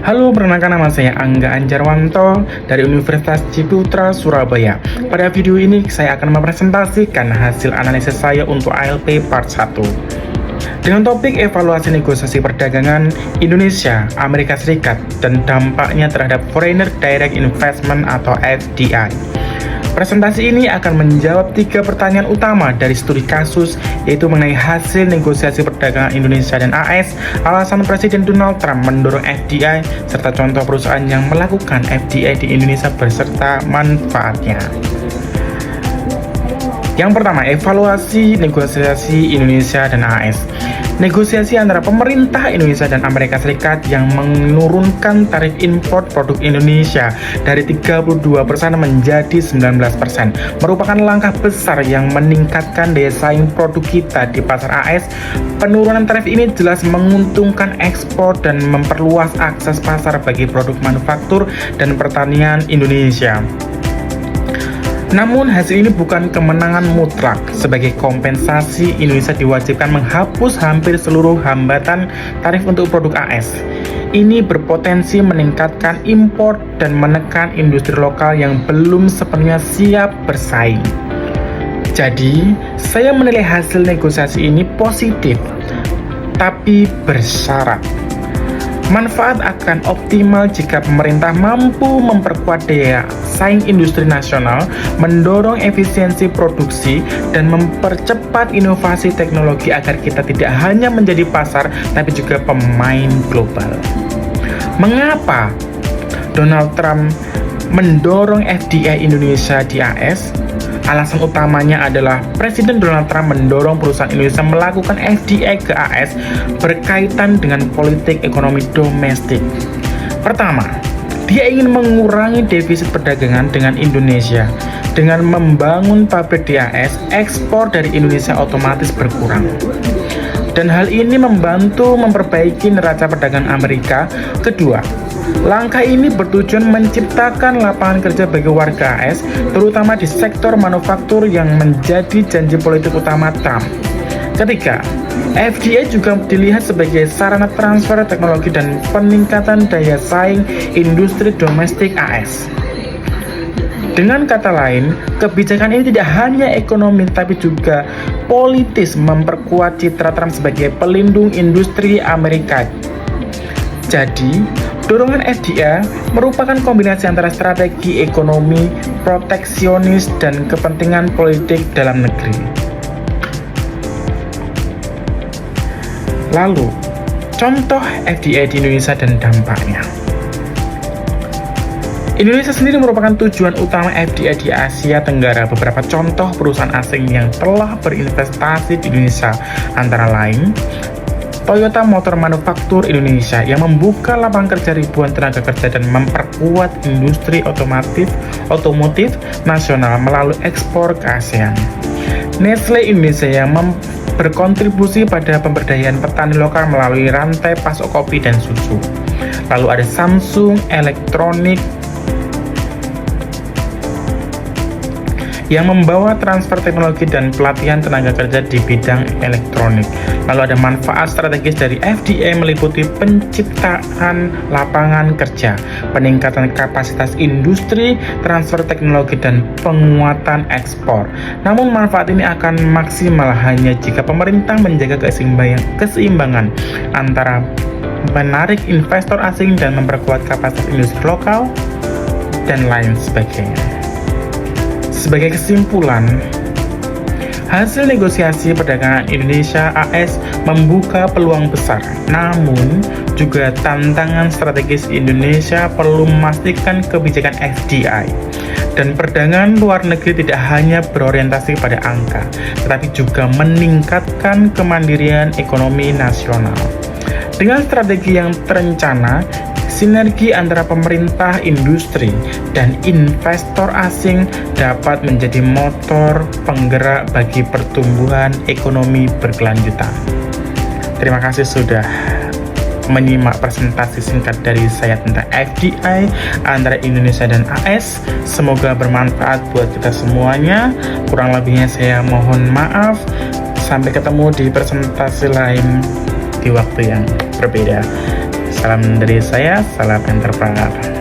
Halo, perkenalkan nama saya Angga Anjarwanto dari Universitas Ciputra, Surabaya. Pada video ini saya akan mempresentasikan hasil analisis saya untuk ALP Part 1 dengan topik evaluasi negosiasi perdagangan Indonesia, Amerika Serikat, dan dampaknya terhadap Foreigner Direct Investment atau FDI. Presentasi ini akan menjawab 3 pertanyaan utama dari studi kasus, yaitu mengenai hasil negosiasi perdagangan Indonesia dan AS, alasan Presiden Donald Trump mendorong FDI, serta contoh perusahaan yang melakukan FDI di Indonesia beserta manfaatnya. Yang pertama, evaluasi negosiasi Indonesia dan AS. Negosiasi antara pemerintah Indonesia dan Amerika Serikat yang menurunkan tarif impor produk Indonesia dari 32% menjadi 19% merupakan langkah besar yang meningkatkan daya saing produk kita di pasar AS. Penurunan tarif ini jelas menguntungkan ekspor dan memperluas akses pasar bagi produk manufaktur dan pertanian Indonesia. Namun hasil ini bukan kemenangan mutlak. Sebagai kompensasi, Indonesia diwajibkan menghapus hampir seluruh hambatan tarif untuk produk AS. Ini berpotensi meningkatkan impor dan menekan industri lokal yang belum sepenuhnya siap bersaing. Jadi, saya menilai hasil negosiasi ini positif, tapi bersyarat. Manfaat akan optimal jika pemerintah mampu memperkuat daya saing industri nasional, mendorong efisiensi produksi, dan mempercepat inovasi teknologi agar kita tidak hanya menjadi pasar, tapi juga pemain global. Mengapa Donald Trump mendorong FDI Indonesia di AS? Alasan utamanya adalah Presiden Donald Trump mendorong perusahaan Indonesia melakukan FDI ke AS berkaitan dengan politik ekonomi domestik. Pertama, dia ingin mengurangi defisit perdagangan dengan Indonesia. Dengan membangun pabrik di AS, ekspor dari Indonesia otomatis berkurang. Dan hal ini membantu memperbaiki neraca perdagangan Amerika. Kedua, langkah ini bertujuan menciptakan lapangan kerja bagi warga AS, terutama di sektor manufaktur yang menjadi janji politik utama Trump. Ketiga, FDI juga dilihat sebagai sarana transfer teknologi dan peningkatan daya saing industri domestik AS. Dengan kata lain, kebijakan ini tidak hanya ekonomi tapi juga politis, memperkuat citra Trump sebagai pelindung industri Amerika. Jadi, dorongan FDI merupakan kombinasi antara strategi ekonomi, proteksionis, dan kepentingan politik dalam negeri. Lalu, contoh FDI di Indonesia dan dampaknya. Indonesia sendiri merupakan tujuan utama FDI di Asia Tenggara. Beberapa contoh perusahaan asing yang telah berinvestasi di Indonesia antara lain Toyota Motor Manufaktur Indonesia yang membuka lapangan kerja ribuan tenaga kerja dan memperkuat industri otomotif nasional melalui ekspor ke ASEAN. Nestle Indonesia yang berkontribusi pada pemberdayaan petani lokal melalui rantai pasok kopi dan susu. Lalu ada Samsung Electronics yang membawa transfer teknologi dan pelatihan tenaga kerja di bidang elektronik. Lalu ada manfaat strategis dari FDI meliputi penciptaan lapangan kerja, peningkatan kapasitas industri, transfer teknologi, dan penguatan ekspor. Namun manfaat ini akan maksimal hanya jika pemerintah menjaga keseimbangan antara menarik investor asing dan memperkuat kapasitas industri lokal, dan lain sebagainya. Sebagai kesimpulan, hasil negosiasi perdagangan Indonesia AS membuka peluang besar, namun juga tantangan strategis. Indonesia perlu memastikan kebijakan FDI dan perdagangan luar negeri tidak hanya berorientasi pada angka, tetapi juga meningkatkan kemandirian ekonomi nasional. Dengan strategi yang terencana, sinergi antara pemerintah, industri, dan investor asing dapat menjadi motor penggerak bagi pertumbuhan ekonomi berkelanjutan. Terima kasih sudah menyimak presentasi singkat dari saya tentang FDI antara Indonesia dan AS. Semoga bermanfaat buat kita semuanya. Kurang lebihnya saya mohon maaf. Sampai ketemu di presentasi lain di waktu yang berbeda. Salam dari saya, salam entrepreneur.